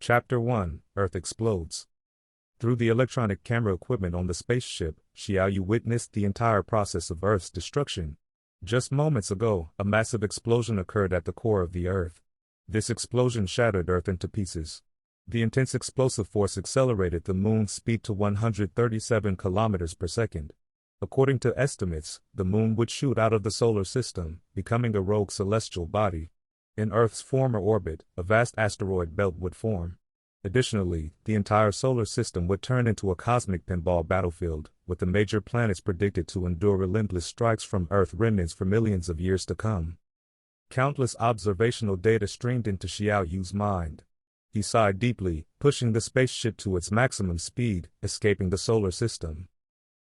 Chapter 1, Earth Explodes. Through the electronic camera equipment on the spaceship, Xiaoyu witnessed the entire process of Earth's destruction. Just moments ago, a massive explosion occurred at the core of the Earth. This explosion shattered Earth into pieces. The intense explosive force accelerated the moon's speed to 137 kilometers per second. According to estimates, the moon would shoot out of the solar system, becoming a rogue celestial body. In Earth's former orbit, a vast asteroid belt would form. Additionally, the entire solar system would turn into a cosmic pinball battlefield, with the major planets predicted to endure relentless strikes from Earth remnants for millions of years to come. Countless observational data streamed into Xiaoyu's mind. He sighed deeply, pushing the spaceship to its maximum speed, escaping the solar system.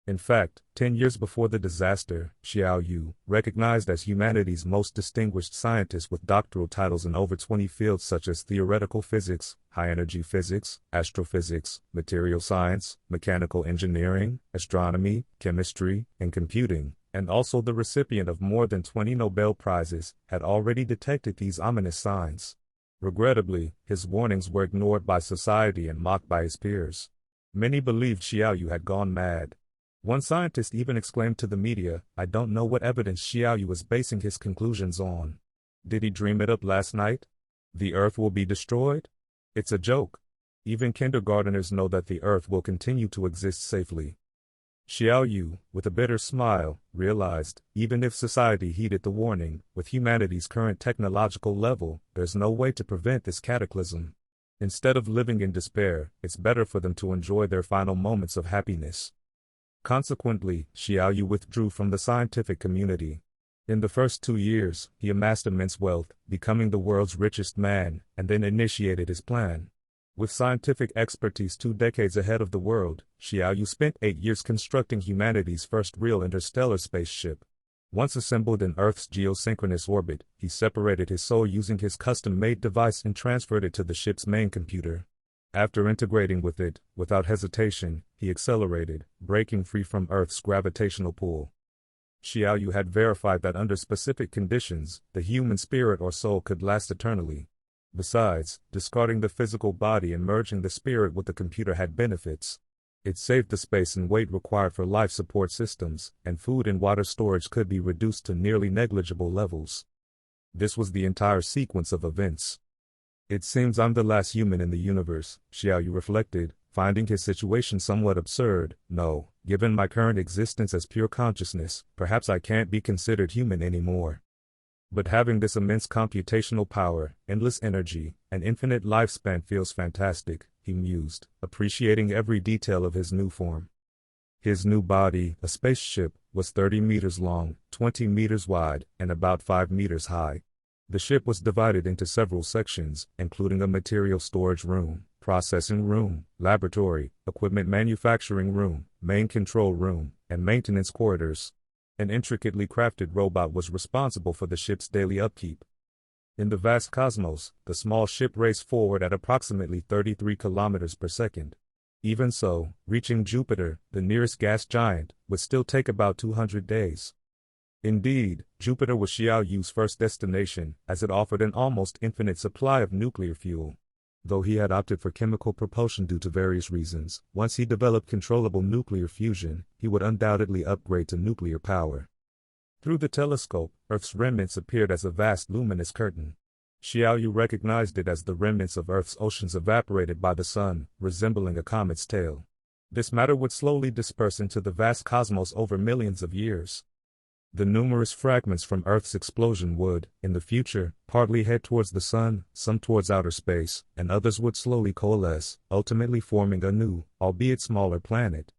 In fact, 10 years before the disaster, Xiaoyu, recognized as humanity's most distinguished scientist with doctoral titles in over 20 fields such as theoretical physics, high-energy physics, astrophysics, material science, mechanical engineering, astronomy, chemistry, and computing, and also the recipient of more than 20 Nobel Prizes, had already detected these ominous signs. Regrettably, his warnings were ignored by society and mocked by his peers. Many believed Xiaoyu had gone mad. One scientist even exclaimed to the media, "I don't know what evidence Xiaoyu was basing his conclusions on. Did he dream it up last night? The Earth will be destroyed? It's a joke. Even kindergarteners know that the Earth will continue to exist safely." Xiaoyu, with a bitter smile, realized, even if society heeded the warning, with humanity's current technological level, there's no way to prevent this cataclysm. Instead of living in despair, it's better for them to enjoy their final moments of happiness. Consequently, Xiaoyu withdrew from the scientific community. In the first 2 years, he amassed immense wealth, becoming the world's richest man, and then initiated his plan. With scientific expertise 2 decades ahead of the world, Xiaoyu spent 8 years constructing humanity's first real interstellar spaceship. Once assembled in Earth's geosynchronous orbit, he separated his soul using his custom-made device and transferred it to the ship's main computer. After integrating with it, without hesitation, he accelerated, breaking free from Earth's gravitational pull. Xiaoyu had verified that under specific conditions, the human spirit or soul could last eternally. Besides, discarding the physical body and merging the spirit with the computer had benefits. It saved the space and weight required for life support systems, and food and water storage could be reduced to nearly negligible levels. This was the entire sequence of events. It seems I'm the last human in the universe, Xiaoyu reflected, finding his situation somewhat absurd. No, given my current existence as pure consciousness, perhaps I can't be considered human anymore. But having this immense computational power, endless energy, and infinite lifespan feels fantastic, he mused, appreciating every detail of his new form. His new body, a spaceship, was 30 meters long, 20 meters wide, and about 5 meters high. The ship was divided into several sections, including a material storage room, processing room, laboratory, equipment manufacturing room, main control room, and maintenance corridors. An intricately crafted robot was responsible for the ship's daily upkeep. In the vast cosmos, the small ship raced forward at approximately 33 kilometers per second. Even so, reaching Jupiter, the nearest gas giant, would still take about 200 days. Indeed, Jupiter was Xiaoyu's first destination, as it offered an almost infinite supply of nuclear fuel. Though he had opted for chemical propulsion due to various reasons, once he developed controllable nuclear fusion, he would undoubtedly upgrade to nuclear power. Through the telescope, Earth's remnants appeared as a vast luminous curtain. Xiaoyu recognized it as the remnants of Earth's oceans evaporated by the sun, resembling a comet's tail. This matter would slowly disperse into the vast cosmos over millions of years. The numerous fragments from Earth's explosion would, in the future, partly head towards the sun, some towards outer space, and others would slowly coalesce, ultimately forming a new, albeit smaller planet.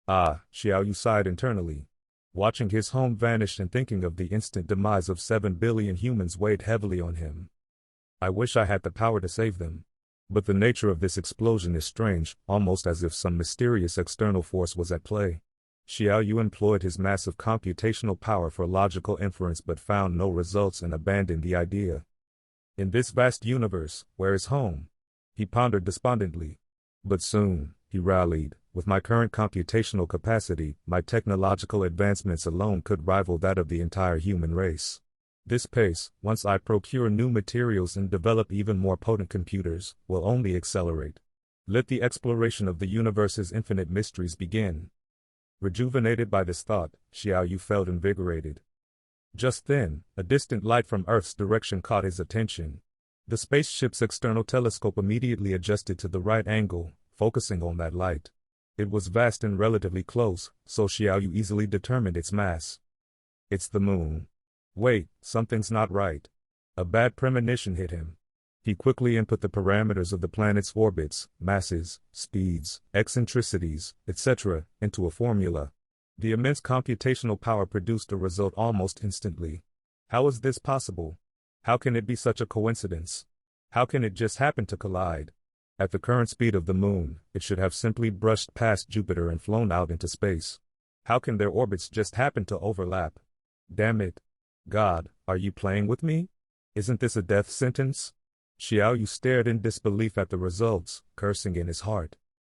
Ah, Xiaoyu sighed internally. Watching his home vanish and thinking of the instant demise of 7 billion humans weighed heavily on him. I wish I had the power to save them. But the nature of this explosion is strange, almost as if some mysterious external force was at play. Xiaoyu employed his massive computational power for logical inference but found no results and abandoned the idea. In this vast universe, where is home? He pondered despondently. But soon, he rallied. With my current computational capacity, my technological advancements alone could rival that of the entire human race. This pace, once I procure new materials and develop even more potent computers, will only accelerate. Let the exploration of the universe's infinite mysteries begin. Rejuvenated by this thought, Xiaoyu felt invigorated. Just then, a distant light from Earth's direction caught his attention. The spaceship's external telescope immediately adjusted to the right angle, focusing on that light. It was vast and relatively close, so Xiaoyu easily determined its mass. It's the moon. Wait, something's not right. A bad premonition hit him. He quickly input the parameters of the planet's orbits, masses, speeds, eccentricities, etc., into a formula. The immense computational power produced a result almost instantly. How is this possible? How can it be such a coincidence? How can it just happen to collide? At the current speed of the moon, it should have simply brushed past Jupiter and flown out into space. How can their orbits just happen to overlap? Damn it. God, are you playing with me? Isn't this a death sentence? Xiaoyu stared in disbelief at the results, cursing in his heart.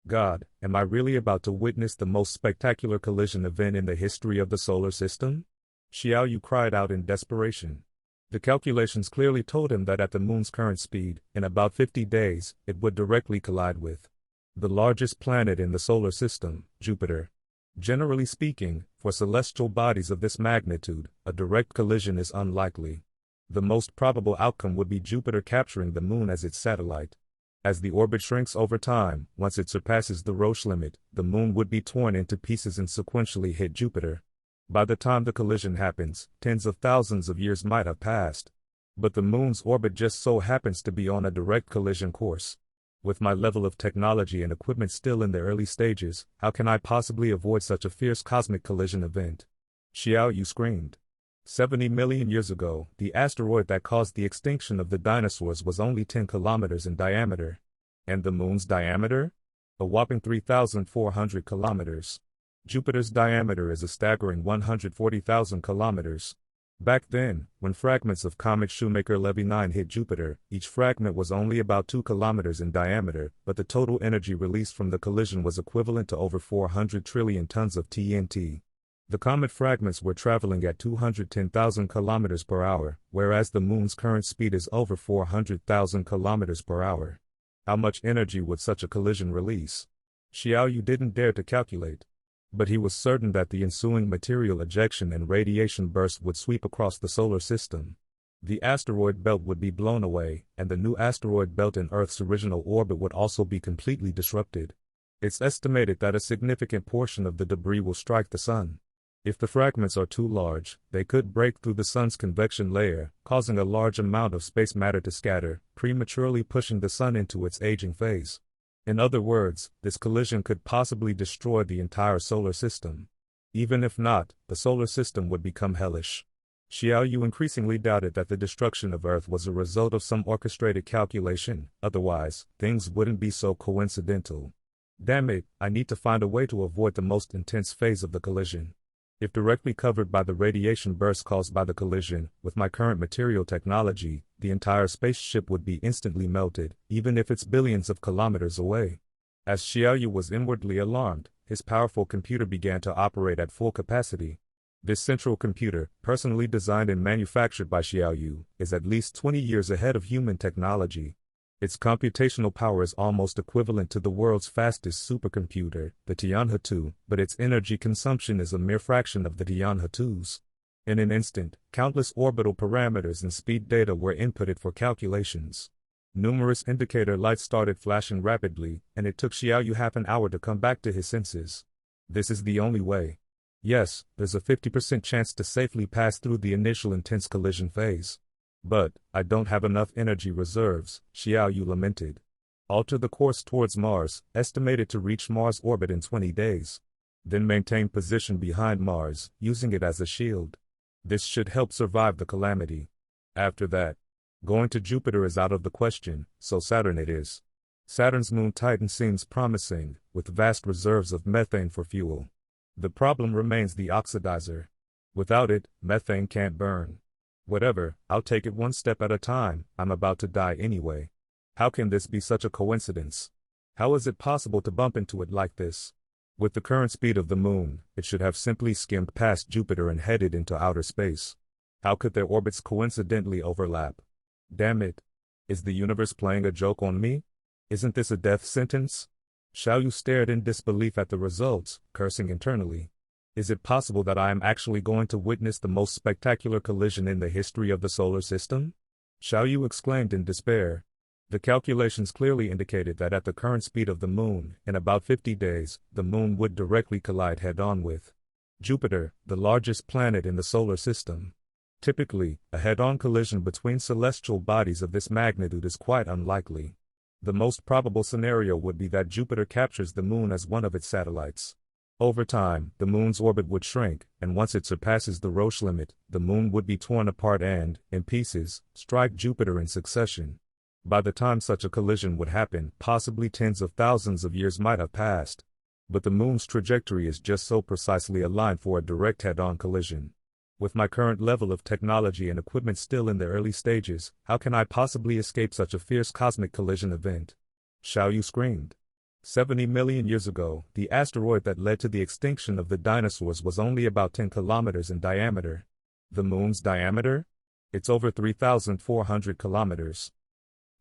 God, am I really about to witness the most spectacular collision event in the history of the solar system? Xiaoyu cried out in desperation. The calculations clearly told him that at the moon's current speed, in about 50 days, it would directly collide with the largest planet in the solar system, Jupiter. Generally speaking, for celestial bodies of this magnitude, a direct collision is unlikely. The most probable outcome would be Jupiter capturing the moon as its satellite. As the orbit shrinks over time, once it surpasses the Roche limit, the moon would be torn into pieces and sequentially hit Jupiter. By the time the collision happens, tens of thousands of years might have passed. But the moon's orbit just so happens to be on a direct collision course. With my level of technology and equipment still in the early stages, how can I possibly avoid such a fierce cosmic collision event? Xiaoyu screamed. 70 million years ago, the asteroid that caused the extinction of the dinosaurs was only 10 kilometers in diameter. And the moon's diameter? A whopping 3,400 kilometers. Jupiter's diameter is a staggering 140,000 kilometers. Back then, when fragments of comet Shoemaker-Levy 9 hit Jupiter, each fragment was only about 2 kilometers in diameter, but the total energy released from the collision was equivalent to over 400 trillion tons of TNT. The comet fragments were traveling at 210,000 kilometers per hour, whereas the moon's current speed is over 400,000 kilometers per hour. How much energy would such a collision release? Xiaoyu didn't dare to calculate. But he was certain that the ensuing material ejection and radiation burst would sweep across the solar system. The asteroid belt would be blown away, and the new asteroid belt in Earth's original orbit would also be completely disrupted. It's estimated that a significant portion of the debris will strike the sun. If the fragments are too large, they could break through the sun's convection layer, causing a large amount of space matter to scatter, prematurely pushing the sun into its aging phase. In other words, this collision could possibly destroy the entire solar system. Even if not, the solar system would become hellish. Xiaoyu increasingly doubted that the destruction of Earth was a result of some orchestrated calculation, otherwise, things wouldn't be so coincidental. Damn it, I need to find a way to avoid the most intense phase of the collision. If directly covered by the radiation burst caused by the collision, with my current material technology, the entire spaceship would be instantly melted, even if it's billions of kilometers away. As Xiaoyu was inwardly alarmed, his powerful computer began to operate at full capacity. This central computer, personally designed and manufactured by Xiaoyu, is at least 20 years ahead of human technology. Its computational power is almost equivalent to the world's fastest supercomputer, the Tianhe-2, but its energy consumption is a mere fraction of the Tianhe-2's. In an instant, countless orbital parameters and speed data were inputted for calculations. Numerous indicator lights started flashing rapidly, and it took Xiaoyu half an hour to come back to his senses. This is the only way. Yes, there's a 50% chance to safely pass through the initial intense collision phase. But, I don't have enough energy reserves, Xiaoyu lamented. Alter the course towards Mars, estimated to reach Mars' orbit in 20 days. Then maintain position behind Mars, using it as a shield. This should help survive the calamity. After that, going to Jupiter is out of the question, so Saturn it is. Saturn's moon Titan seems promising, with vast reserves of methane for fuel. The problem remains the oxidizer. Without it, methane can't burn. Whatever, I'll take it one step at a time, I'm about to die anyway. How can this be such a coincidence? How is it possible to bump into it like this? With the current speed of the moon, it should have simply skimmed past Jupiter and headed into outer space. How could their orbits coincidentally overlap? Damn it. Is the universe playing a joke on me? Isn't this a death sentence? Xiaoyu stared in disbelief at the results, cursing internally. Is it possible that I am actually going to witness the most spectacular collision in the history of the solar system? Xiaoyu exclaimed in despair. The calculations clearly indicated that at the current speed of the moon, in about 50 days, the moon would directly collide head-on with Jupiter, the largest planet in the solar system. Typically, a head-on collision between celestial bodies of this magnitude is quite unlikely. The most probable scenario would be that Jupiter captures the moon as one of its satellites. Over time, the moon's orbit would shrink, and once it surpasses the Roche limit, the moon would be torn apart and, in pieces, strike Jupiter in succession. By the time such a collision would happen, possibly tens of thousands of years might have passed. But the moon's trajectory is just so precisely aligned for a direct head-on collision. With my current level of technology and equipment still in the early stages, how can I possibly escape such a fierce cosmic collision event? Xiaoyu screamed. 70 million years ago, the asteroid that led to the extinction of the dinosaurs was only about 10 kilometers in diameter. The moon's diameter? It's over 3,400 kilometers.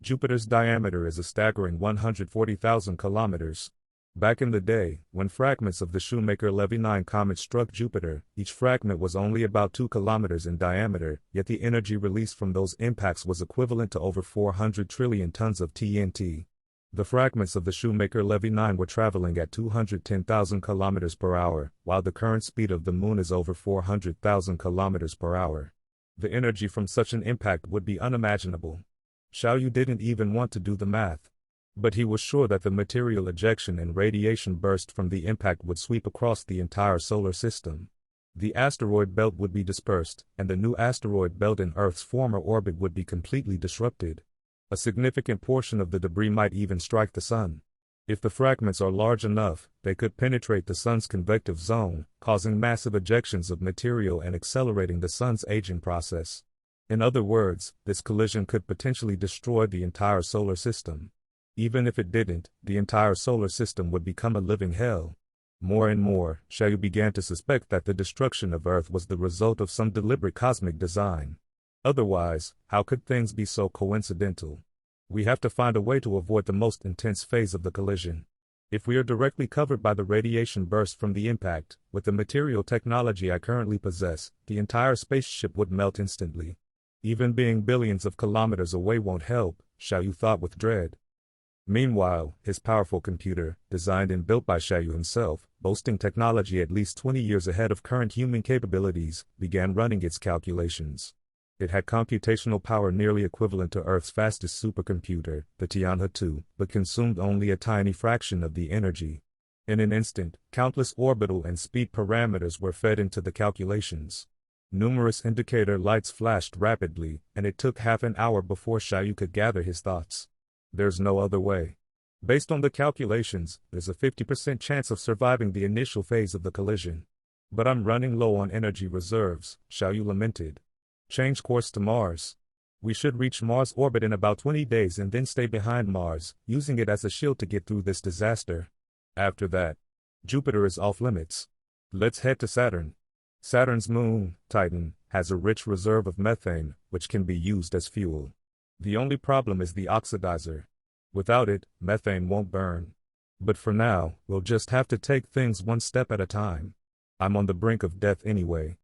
Jupiter's diameter is a staggering 140,000 kilometers. Back in the day, when fragments of the Shoemaker-Levy 9 comet struck Jupiter, each fragment was only about 2 kilometers in diameter, yet the energy released from those impacts was equivalent to over 400 trillion tons of TNT. The fragments of the Shoemaker-Levy 9 were traveling at 210,000 kilometers per hour, while the current speed of the moon is over 400,000 kilometers per hour. The energy from such an impact would be unimaginable. Xiaoyu didn't even want to do the math. But he was sure that the material ejection and radiation burst from the impact would sweep across the entire solar system. The asteroid belt would be dispersed, and the new asteroid belt in Earth's former orbit would be completely disrupted. A significant portion of the debris might even strike the sun. If the fragments are large enough, they could penetrate the sun's convective zone, causing massive ejections of material and accelerating the sun's aging process. In other words, this collision could potentially destroy the entire solar system. Even if it didn't, the entire solar system would become a living hell. More and more, Xiaoyu began to suspect that the destruction of Earth was the result of some deliberate cosmic design. Otherwise, how could things be so coincidental? We have to find a way to avoid the most intense phase of the collision. If we are directly covered by the radiation burst from the impact, with the material technology I currently possess, the entire spaceship would melt instantly. Even being billions of kilometers away won't help, Xiaoyu thought with dread. Meanwhile, his powerful computer, designed and built by Xiaoyu himself, boasting technology at least 20 years ahead of current human capabilities, began running its calculations. It had computational power nearly equivalent to Earth's fastest supercomputer, the Tianhe-2, but consumed only a tiny fraction of the energy. In an instant, countless orbital and speed parameters were fed into the calculations. Numerous indicator lights flashed rapidly, and it took half an hour before Xiaoyu could gather his thoughts. There's no other way. Based on the calculations, there's a 50% chance of surviving the initial phase of the collision. But I'm running low on energy reserves, Xiaoyu lamented. Change course to Mars. We should reach Mars orbit in about 20 days and then stay behind Mars, using it as a shield to get through this disaster. After that, Jupiter is off limits. Let's head to Saturn. Saturn's moon, Titan, has a rich reserve of methane, which can be used as fuel. The only problem is the oxidizer. Without it, methane won't burn. But for now, we'll just have to take things one step at a time. I'm on the brink of death anyway.